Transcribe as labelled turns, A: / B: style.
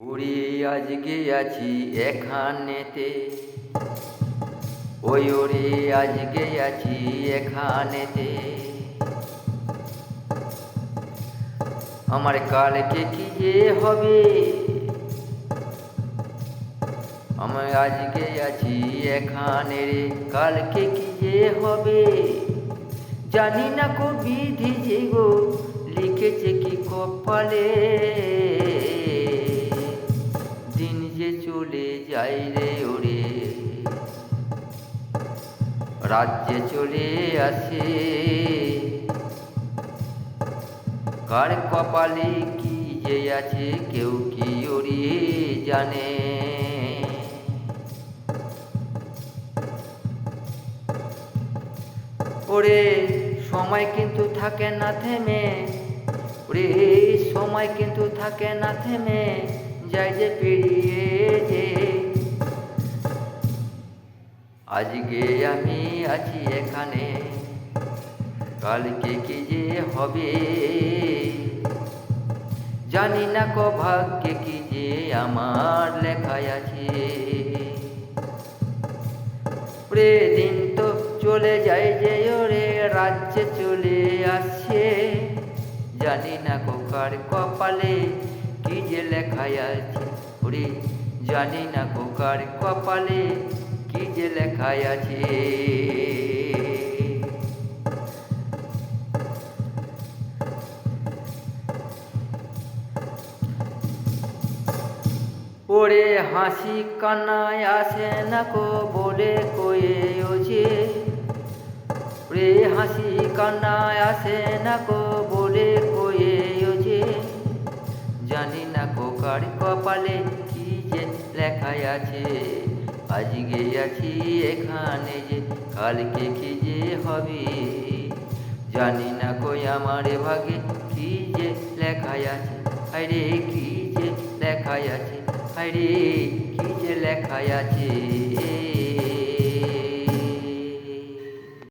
A: ওরে আজকে আছি এখানেতে, ওই ওরে আজকে আছি এখানেতে। আমার কালকে কি যে হবে, আমি আজকে আছি এখানে রে, কালকে কি যে হবে জানি না। কো বিধি যে গো লিখেছে কি কপালে, দিন যে চলে যায় রে ওরে, রাজ্যে চলে আসে। কার কপালে কি যে আছে কেউ কি ওরে জানে। ওরে সময় কিন্তু থাকে না থেমে, ওরে সময় কিন্তু থাকে না থেমে, যায় যে পেরিয়ে যে। আজকে আমি আছি এখানে, কালকে কি যে হবে জানি না। কো ভাগ্যে কি যে আমার লেখায় আছে। ওরে দিন তো চলে যায় যে ওরে, রাজ্যে চলে আসছে। জানি না কো কার কপালে কি যে লেখায় আছে। ওরে জানি না কো কার কপালে কি যে লেখায় আছে। ওরে হাসি কান্নায় আসে না কো বলে কয়ে ওছে, ওরে হাসি কান্নায় আসে না কো বলে কয়ে ওছে। জানি না কো কার কপালে কি যে লেখায় আছে। আজকে আছি এখানে যে কালকে কি যে হবে জানি না। কই আমার ভাগে কি যে লেখায় আছে, আরে কি যে লেখায় আছে, আরে কি যে লেখায় আছে।